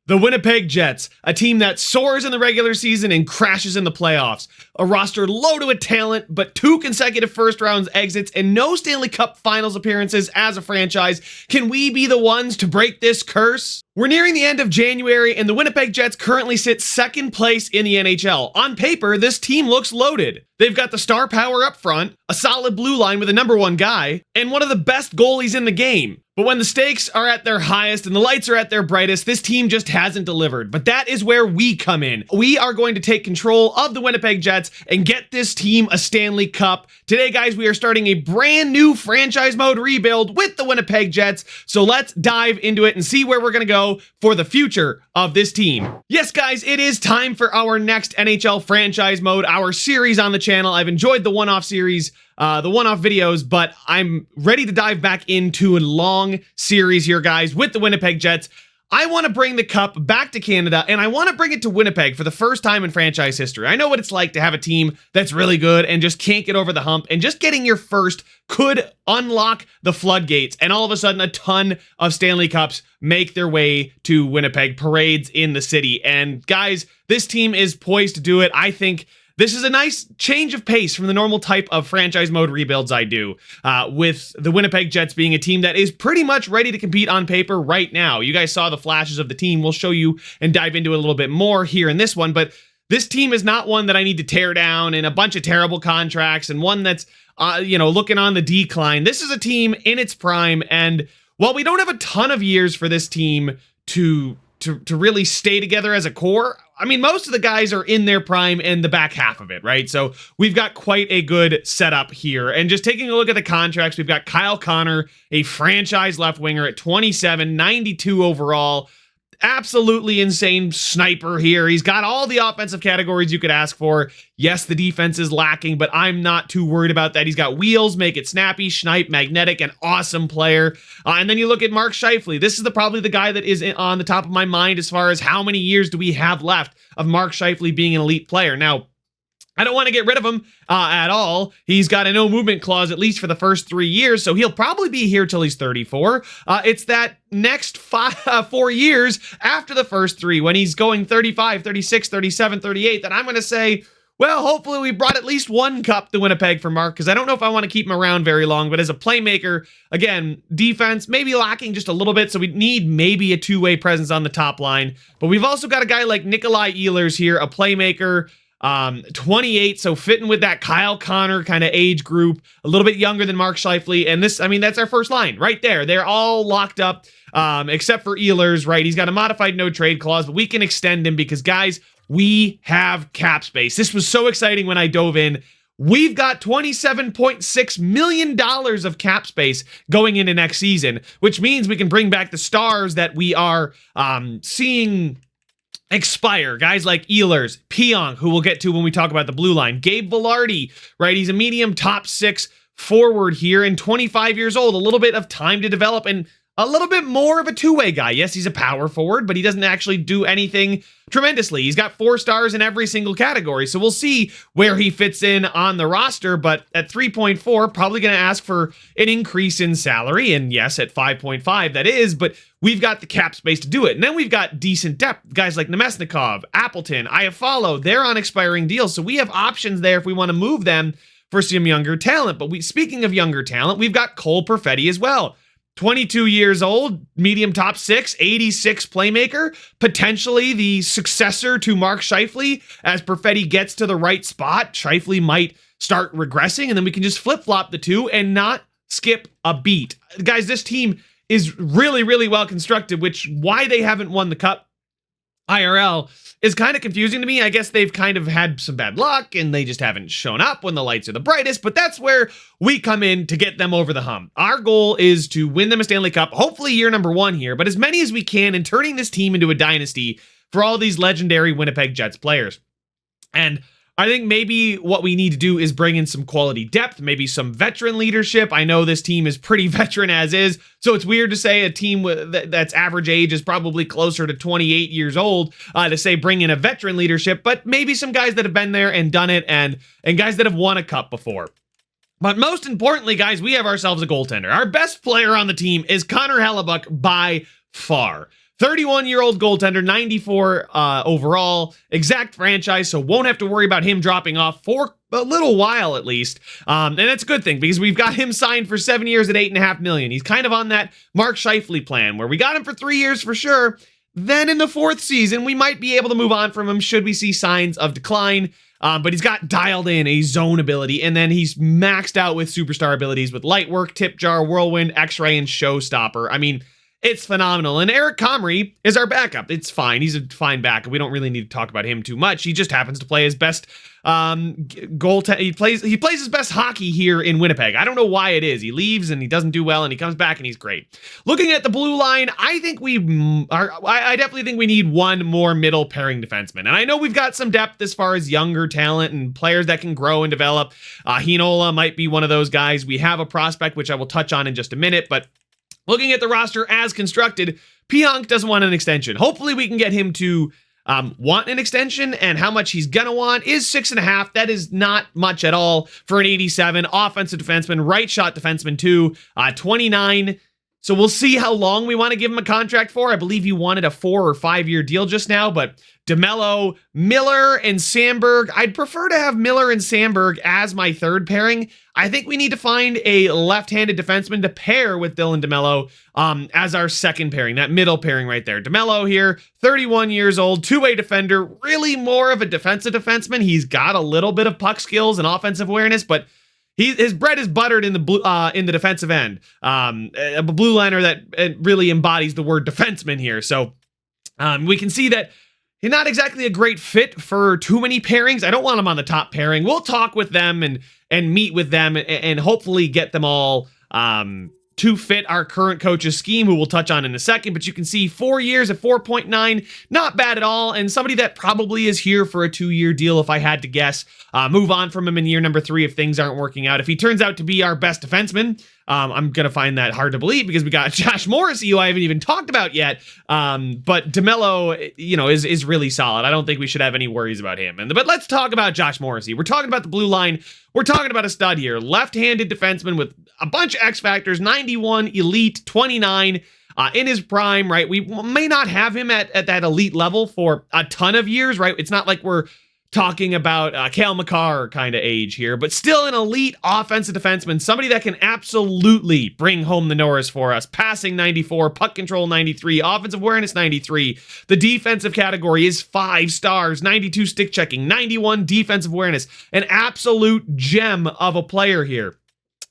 The Winnipeg Jets, a team that soars in the regular season and crashes in the playoffs. A roster loaded with talent, but 2 consecutive first round exits and no Stanley Cup Finals appearances as a franchise. Can we be the ones to break this curse? We're nearing the end of January, and the Winnipeg Jets currently sit second place in the NHL. On paper, this team looks loaded. They've got the star power up front, a solid blue line with a number 1 guy, and one of the best goalies in the game. But when the stakes are at their highest and the lights are at their brightest, this team just hasn't delivered. But that is where we come in. We are going to take control of the Winnipeg Jets and get this team a Stanley Cup. Today, guys, we are starting a brand new franchise mode rebuild with the Winnipeg Jets. So let's dive into it and see where we're going to go for the future of this team. Yes, guys, it is time for our next NHL franchise mode, our series on the channel. I've enjoyed the one-off series, the one-off videos, but I'm ready to dive back into a long series here, guys, with the Winnipeg Jets. I want to bring the cup back to Canada, and I want to bring it to Winnipeg for the first time in franchise history. I know what it's like to have a team that's really good and just can't get over the hump, and just getting your first could unlock the floodgates, and all of a sudden a ton of Stanley Cups make their way to Winnipeg, parades in the city. And guys, this team is poised to do it. I think this is a nice change of pace from the normal type of franchise mode rebuilds I do, with the Winnipeg Jets being a team that is pretty much ready to compete on paper right now. You guys saw the flashes of the team. We'll show you and dive into it a little bit more here in this one, but this team is not one that I need to tear down and a bunch of terrible contracts and one that's, looking on the decline. This is a team in its prime, and while we don't have a ton of years for this team to really stay together as a core, I mean, most of the guys are in their prime in the back half of it, right? So we've got quite a good setup here. And just taking a look at the contracts, we've got Kyle Connor, a franchise left winger at 27, 92 overall. Absolutely insane sniper here. He's got all the offensive categories you could ask for. Yes, the defense is lacking, but I'm not too worried about that. He's got wheels, make it snappy, snipe, magnetic, an awesome player. And then you look at Mark Scheifele. This is probably the guy that is on the top of my mind as far as how many years do we have left of Mark Scheifele being an elite player. Now, I don't want to get rid of him at all. He's got a no movement clause at least for the first 3 years, so he'll probably be here till he's 34. It's that next 4 years after the first 3, when he's going 35, 36, 37, 38, that I'm going to say, well, hopefully we brought at least 1 cup to Winnipeg for Mark, because I don't know if I want to keep him around very long. But as a playmaker, again, defense maybe lacking just a little bit, so we need maybe a 2-way presence on the top line. But we've also got a guy like Nikolai Ehlers here, a playmaker, 28, so fitting with that Kyle Connor kind of age group, a little bit younger than Mark Scheifele. And this, I mean, that's our first line right there. They're all locked up, except for Ehlers, right? He's got a modified no trade clause, but we can extend him because, guys, we have cap space. This was so exciting when I dove in. We've got $27.6 million of cap space going into next season, which means we can bring back the stars that we are seeing expire. Guys like Ehlers, Pionk, who we'll get to when we talk about the blue line, Gabe Vilardi, right? He's a medium top 6 forward here and 25 years old, a little bit of time to develop and a little bit more of a 2-way guy. Yes, he's a power forward, but he doesn't actually do anything tremendously. He's got 4 stars in every single category, so we'll see where he fits in on the roster. But at 3.4, probably going to ask for an increase in salary. And yes, at 5.5, that is, but we've got the cap space to do it. And then we've got decent depth. Guys like Nemesnikov, Appleton, Iafallo, they're on expiring deals, so we have options there if we want to move them for some younger talent. But speaking of younger talent, we've got Cole Perfetti as well. 22 years old, medium top 6, 86 playmaker, potentially the successor to Mark Scheifele. As Perfetti gets to the right spot, Scheifele might start regressing, and then we can just flip-flop the two and not skip a beat. Guys, this team is really, really well constructed, which why they haven't won the Cup IRL is kind of confusing to me. I guess they've kind of had some bad luck and they just haven't shown up when the lights are the brightest, but that's where we come in to get them over the hump. Our goal is to win them a Stanley Cup, hopefully year number 1 here, but as many as we can, and turning this team into a dynasty for all these legendary Winnipeg Jets players. And I think maybe what we need to do is bring in some quality depth, maybe some veteran leadership. I know this team is pretty veteran as is, so it's weird to say a team that's average age is probably closer to 28 years old to say bring in a veteran leadership, but maybe some guys that have been there and done it and guys that have won a cup before. But most importantly, guys, we have ourselves a goaltender. Our best player on the team is Connor Hellebuck by far. 31-year-old goaltender, 94 overall, exact franchise, so won't have to worry about him dropping off for a little while at least. And that's a good thing because we've got him signed for 7 years at $8.5 million. He's kind of on that Mark Scheifele plan where we got him for 3 years for sure. Then in the 4th season, we might be able to move on from him should we see signs of decline. But he's got dialed in a zone ability, and then he's maxed out with superstar abilities with light work, tip jar, whirlwind, x-ray, and showstopper. I mean, it's phenomenal. And Eric Comrie is our backup. It's fine. He's a fine backup. We don't really need to talk about him too much. He just happens to play his best he plays his best hockey here in Winnipeg. I don't know why it is. He leaves and he doesn't do well, and he comes back and he's great. Looking at the blue line, I definitely think we need one more middle pairing defenseman. And I know we've got some depth as far as younger talent and players that can grow and develop. Heinola might be one of those guys. We have a prospect, which I will touch on in just a minute, but looking at the roster as constructed, Pionk doesn't want an extension. Hopefully we can get him to want an extension, and how much he's gonna want is 6.5. That is not much at all for an 87 offensive defenseman, right shot defenseman too, 29. So we'll see how long we want to give him a contract for. I believe he wanted a 4 or 5 year deal just now, but DeMello, Miller, and Sandberg. I'd prefer to have Miller and Sandberg as my third pairing. I think we need to find a left-handed defenseman to pair with Dylan DeMello as our second pairing, that middle pairing right there. DeMello here, 31 years old, two-way defender, really more of a defensive defenseman. He's got a little bit of puck skills and offensive awareness, but his bread is buttered in the defensive end. A blue liner that really embodies the word defenseman here. So we can see that he's not exactly a great fit for too many pairings. I don't want him on the top pairing. We'll talk with them and meet with them and hopefully get them all to fit our current coach's scheme, who we'll touch on in a second. But you can see 4 years at 4.9, not bad at all. And somebody that probably is here for a 2-year deal, if I had to guess. Move on from him in year number 3 if things aren't working out. If he turns out to be our best defenseman, I'm going to find that hard to believe because we got Josh Morrissey, who I haven't even talked about yet. But DeMello, is really solid. I don't think we should have any worries about him. But let's talk about Josh Morrissey. We're talking about the blue line. We're talking about a stud here. Left-handed defenseman with a bunch of X factors, 91, elite, 29, in his prime, right? We may not have him at that elite level for a ton of years, right? It's not like we're talking about Cale Makar kind of age here, but still an elite offensive defenseman, somebody that can absolutely bring home the Norris for us. Passing 94, puck control 93, offensive awareness 93. The defensive category is 5 stars, 92 stick checking, 91 defensive awareness. An absolute gem of a player here.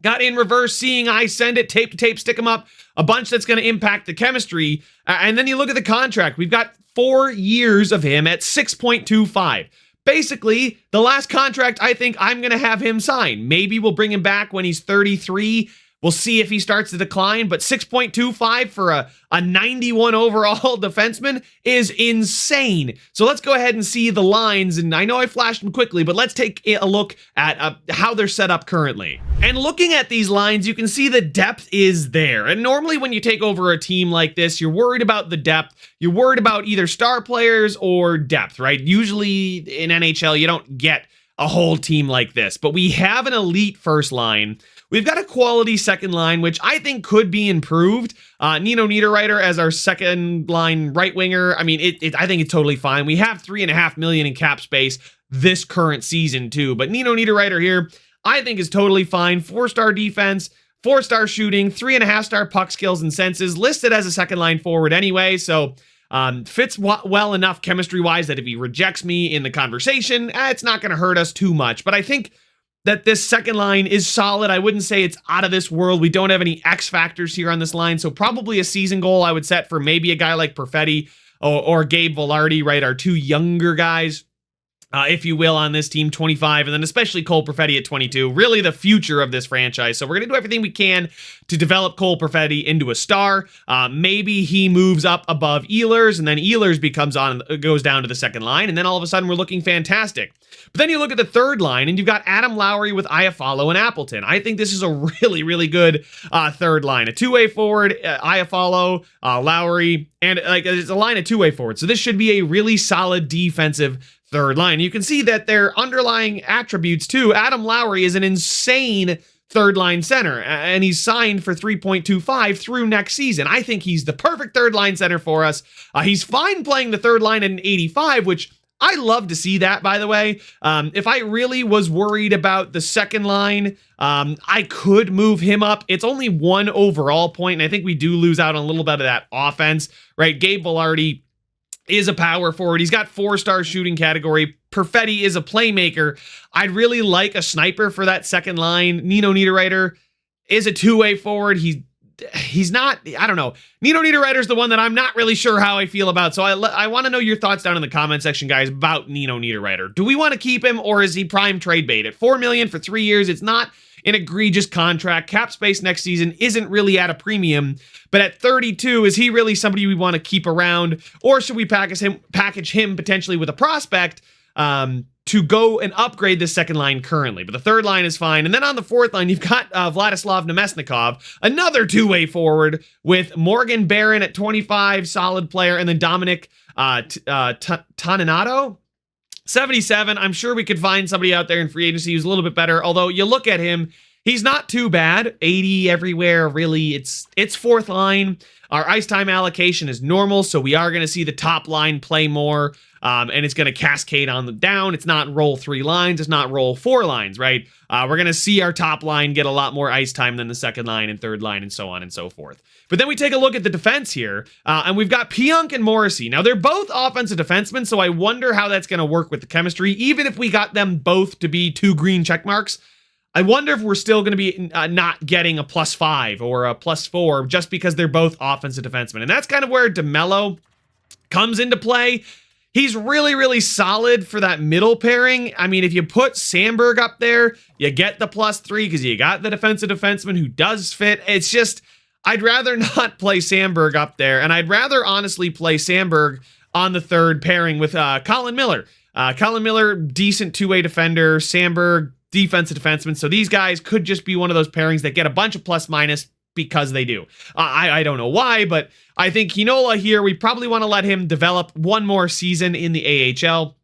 Got in reverse, seeing eye, send it, tape to tape, stick him up. A bunch that's going to impact the chemistry. And then you look at the contract. We've got 4 years of him at 6.25. Basically, the last contract I think I'm going to have him sign. Maybe we'll bring him back when he's 33. We'll see if he starts to decline, but 6.25 for a 91 overall defenseman is insane. So let's go ahead and see the lines, and I know I flashed them quickly, but let's take a look at how they're set up currently. And looking at these lines, you can see the depth is there. And normally when you take over a team like this, you're worried about the depth. You're worried about either star players or depth, right? Usually in NHL, you don't get a whole team like this, but we have an elite first line. We've got a quality second line, which I think could be improved. Nino Niederreiter as our second line right winger. I mean, I think it's totally fine. We have $3.5 million in cap space this current season too, but Nino Niederreiter here, I think is totally fine. 4-star defense, 4-star shooting, 3.5-star puck skills and senses, listed as a second line forward anyway. So fits well enough chemistry wise that if he rejects me in the conversation, it's not going to hurt us too much. But I think that this second line is solid. I wouldn't say it's out of this world. We don't have any X factors here on this line. So probably a season goal I would set for maybe a guy like Perfetti or Gabe Velarde, right? Our 2 younger guys, if you will, on this team, 25, and then especially Cole Perfetti at 22, really the future of this franchise. So we're going to do everything we can to develop Cole Perfetti into a star. Maybe he moves up above Ehlers, and then Ehlers goes down to the second line, and then all of a sudden we're looking fantastic. But then you look at the third line, and you've got Adam Lowry with Iafallo and Appleton. I think this is a really, really good third line. A 2-way forward, Iafallo, Lowry, and it's a line of 2-way forward. So this should be a really solid defensive third line. You can see that their underlying attributes too. Adam Lowry is an insane third line center, and he's signed for 3.25 through next season. I think he's the perfect third line center for us. He's fine playing the third line at an 85, which I love to see that, by the way. If I really was worried about the second line, I could move him up. It's only 1 overall point, and I think we do lose out on a little bit of that offense, right? Gabe Vilardi is a power forward. He's got 4-star shooting category. Perfetti is a playmaker. I'd really like a sniper for that second line. Nino Niederreiter is a two-way forward. He's not, I don't know. Nino Niederreiter's the one that I'm not really sure how I feel about. So I want to know your thoughts down in the comment section, guys, about Nino Niederreiter. Do we want to keep him, or is he prime trade bait? At $4 million for 3 years, it's not an egregious contract. Cap space next season isn't really at a premium, but at 32, is he really somebody we want to keep around, or should we package him potentially with a prospect to go and upgrade this second line currently? But the third line is fine. And then on the fourth line, you've got Vladislav Nemesnikov, another two-way forward, with Morgan Barron at 25, solid player, and then Dominic Toninato, 77. I'm sure we could find somebody out there in free agency who's a little bit better, although you look at him, he's not too bad. 80 everywhere, really. It's fourth line. Our ice time allocation is normal, so we are going to see the top line play more, and it's going to cascade on the down. It's not roll 3 lines. It's not roll 4 lines, right? We're going to see our top line get a lot more ice time than the second line and third line and so on and so forth. But then we take a look at the defense here, and we've got Pionk and Morrissey. Now, they're both offensive defensemen, so I wonder how that's going to work with the chemistry. Even if we got them both to be 2 green check marks, I wonder if we're still going to be not getting a +5 or a +4 just because they're both offensive defensemen. And that's kind of where DeMello comes into play. He's really, really solid for that middle pairing. I mean, if you put Sandberg up there, you get the +3 because you got the defensive defenseman who does fit. It's just, I'd rather not play Sandberg up there, and I'd rather honestly play Sandberg on the third pairing with Colin Miller. Colin Miller, decent two-way defender. Sandberg, defensive defenseman. So these guys could just be one of those pairings that get a bunch of plus-minus because they do. I don't know why, but I think Heinola here, we probably want to let him develop one more season in the AHL.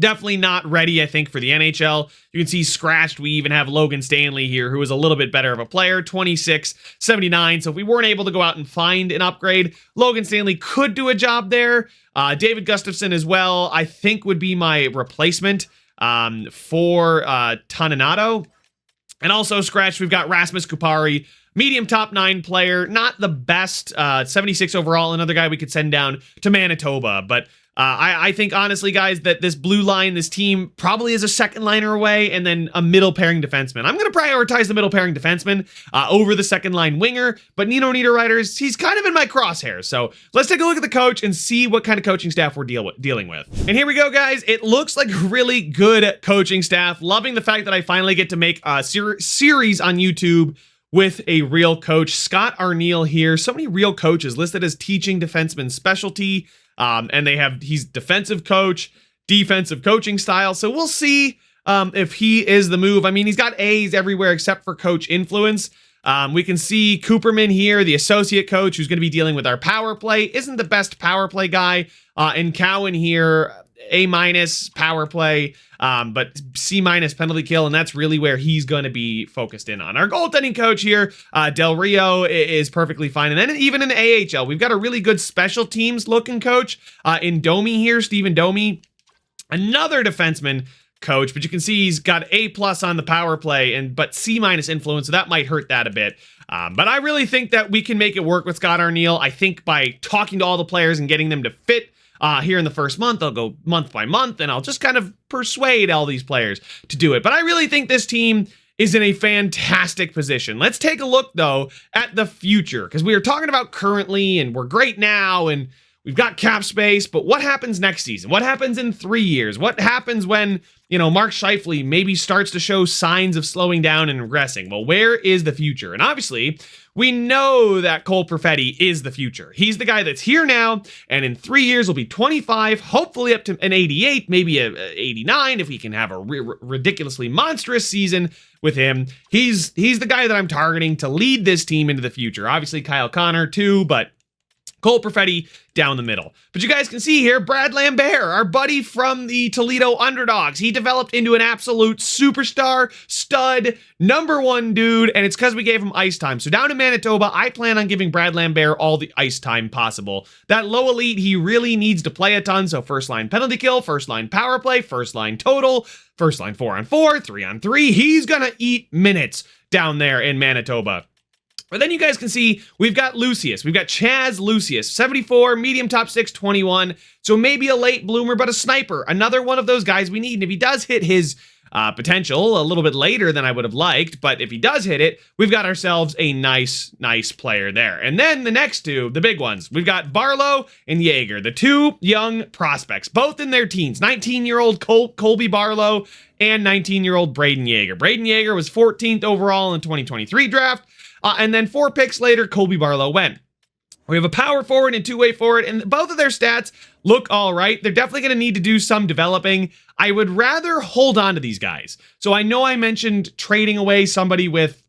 Definitely not ready, I think, for the NHL. You can see scratched. We even have Logan Stanley here, who is a little bit better of a player, 26, 79. So if we weren't able to go out and find an upgrade, Logan Stanley could do a job there. David Gustafsson as well, I think, would be my replacement for Toninato. And also scratched, we've got Rasmus Kupari, medium top 9 player, not the best, 76 overall, another guy we could send down to Manitoba. But I think, honestly, guys, that this blue line, this team probably is a second liner away and then a middle pairing defenseman. I'm going to prioritize the middle pairing defenseman over the second line winger, but Nino Niederreiter, he's kind of in my crosshairs. So let's take a look at the coach and see what kind of coaching staff we're dealing with. And here we go, guys. It looks like a really good coaching staff. Loving the fact that I finally get to make a series on YouTube with a real coach. Scott Arniel here. So many real coaches listed as teaching defenseman specialty. And he's defensive coach, defensive coaching style. So we'll see if he is the move. I mean, he's got A's everywhere except for coach influence. We can see Cooperman here, the associate coach, who's going to be dealing with our power play. Isn't the best power play guy. And Cowan here, A- power play, but C- penalty kill, and that's really where he's going to be focused in on. Our goaltending coach here, Del Rio, is perfectly fine. And then even in the AHL, we've got a really good special teams looking coach in Domi here, Stephen Domi, another defenseman coach, but you can see he's got A+ on the power play, but C- influence, so that might hurt that a bit. But I really think that we can make it work with Scott Arniel. I think by talking to all the players and getting them to fit here in the first month, I'll go month by month, and I'll just kind of persuade all these players to do it. But I really think this team is in a fantastic position. Let's take a look, though, at the future, because we are talking about currently, and we're great now, and we've got cap space, but what happens next season? What happens in 3 years? What happens when, Mark Scheifele maybe starts to show signs of slowing down and regressing? Well, where is the future? And obviously, we know that Cole Perfetti is the future. He's the guy that's here now, and in 3 years will be 25, hopefully up to an 88, maybe a 89 if we can have a ridiculously monstrous season with him. He's the guy that I'm targeting to lead this team into the future. Obviously, Kyle Connor too, but Cole Perfetti down the middle. But you guys can see here, Brad Lambert, our buddy from the Toledo Underdogs. He developed into an absolute superstar, stud, #1 dude, and it's because we gave him ice time. So down in Manitoba, I plan on giving Brad Lambert all the ice time possible. That low elite, he really needs to play a ton, so first line penalty kill, first line power play, first line total, first line 4-on-4, 3-on-3. He's gonna eat minutes down there in Manitoba. But then you guys can see we've got Lucius. We've got Chaz Lucius, 74, medium top 6, 21. So maybe a late bloomer, but a sniper. Another one of those guys we need. And if he does hit his potential a little bit later than I would have liked, but if he does hit it, we've got ourselves a nice player there. And then the next two, the big ones, we've got Barlow and Yeager, the two young prospects, both in their teens. 19-year-old Colby Barlow and 19-year-old Braden Yeager. Braden Yeager was 14th overall in the 2023 draft. And then 4 picks later, Colby Barlow went. We have a power forward and two-way forward, and both of their stats look all right. They're definitely going to need to do some developing. I would rather hold on to these guys. So I know I mentioned trading away somebody with,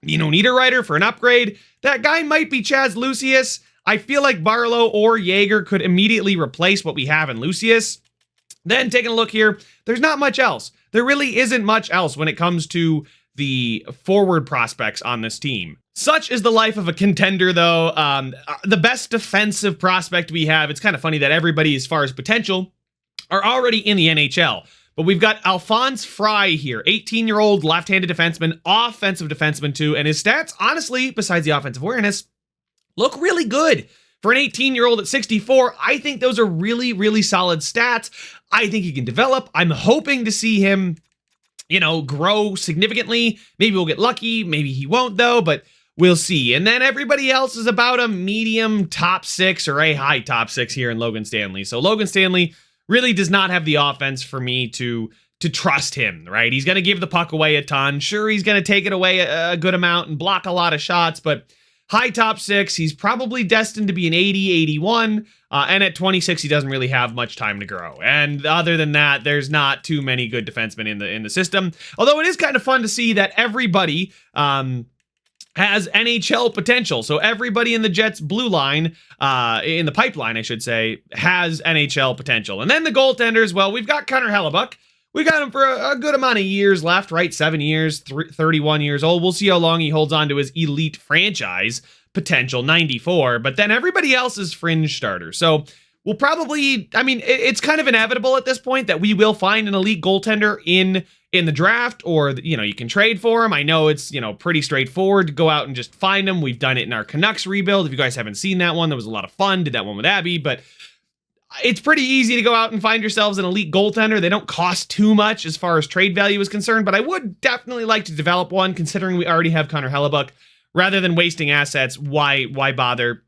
Niederreiter for an upgrade. That guy might be Chaz Lucius. I feel like Barlow or Yeager could immediately replace what we have in Lucius. Then taking a look here, there's not much else. There really isn't much else when it comes to the forward prospects on this team. Such is the life of a contender, though. The best defensive prospect we have, it's kind of funny that everybody, as far as potential, are already in the NHL. But we've got Alphonse Fry here, 18-year-old left-handed defenseman, offensive defenseman too, and his stats, honestly, besides the offensive awareness, look really good. For an 18-year-old at 64, I think those are really solid stats. I think he can develop. I'm hoping to see him grow significantly. Maybe we'll get lucky. Maybe he won't, though, but we'll see. And then everybody else is about a medium top 6 or a high top 6 here in Logan Stanley. So Logan Stanley really does not have the offense for me to trust him, right? He's going to give the puck away a ton. Sure, he's going to take it away a good amount and block a lot of shots, but high top 6, he's probably destined to be an 80, 81. And at 26, he doesn't really have much time to grow. And other than that, there's not too many good defensemen in the system. Although it is kind of fun to see that everybody has NHL potential. So everybody in the Jets blue line, in the pipeline, I should say, has NHL potential. And then the goaltenders, well, we've got Connor Hellebuck. We got him for a good amount of years left, right? 7 years, 31 years old. We'll see how long he holds on to his elite franchise potential, 94, but then everybody else is fringe starters. So we'll probably, it's kind of inevitable at this point that we will find an elite goaltender in the draft, or, you can trade for him. I know it's, pretty straightforward to go out and just find him. We've done it in our Canucks rebuild. If you guys haven't seen that one, that was a lot of fun. Did that one with Abby, but it's pretty easy to go out and find yourselves an elite goaltender. They don't cost too much as far as trade value is concerned, but I would definitely like to develop one, considering we already have Connor Hellebuck. Rather than wasting assets, why bother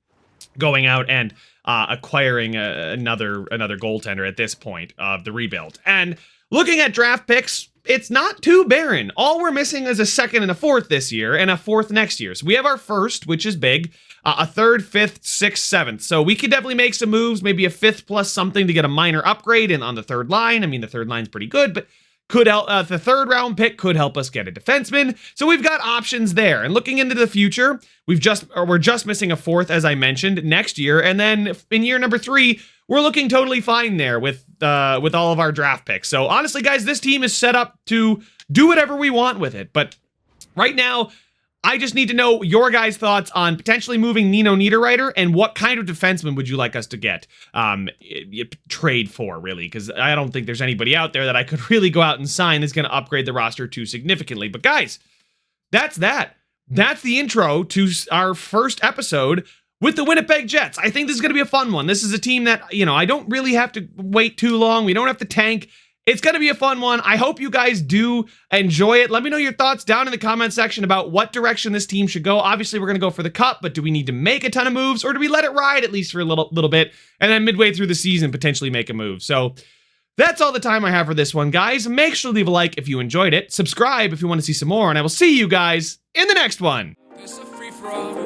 going out and acquiring another goaltender at this point of the rebuild? And looking at draft picks, it's not too barren. All we're missing is a second and a fourth this year, and a fourth next year. So we have our first, which is big, a third, fifth, sixth, seventh. So we could definitely make some moves, maybe a fifth plus something to get a minor upgrade on the third line. The third line's pretty good, but could help. The third round pick could help us get a defenseman. So we've got options there. And looking into the future, we're just missing a fourth, as I mentioned, next year. And then in year number 3, we're looking totally fine there with all of our draft picks. So honestly, guys, this team is set up to do whatever we want with it. But right now, I just need to know your guys' thoughts on potentially moving Nino Niederreiter, and what kind of defenseman would you like us to get trade for, really? Because I don't think there's anybody out there that I could really go out and sign that's going to upgrade the roster too significantly. But guys, that's that. That's the intro to our first episode with the Winnipeg Jets. I think this is going to be a fun one. This is a team that, I don't really have to wait too long. We don't have to tank. It's going to be a fun one. I hope you guys do enjoy it. Let me know your thoughts down in the comment section about what direction this team should go. Obviously, we're going to go for the cup, but do we need to make a ton of moves, or do we let it ride at least for a little bit, and then midway through the season potentially make a move? So that's all the time I have for this one, guys. Make sure to leave a like if you enjoyed it. Subscribe if you want to see some more, and I will see you guys in the next one. It's a free for all.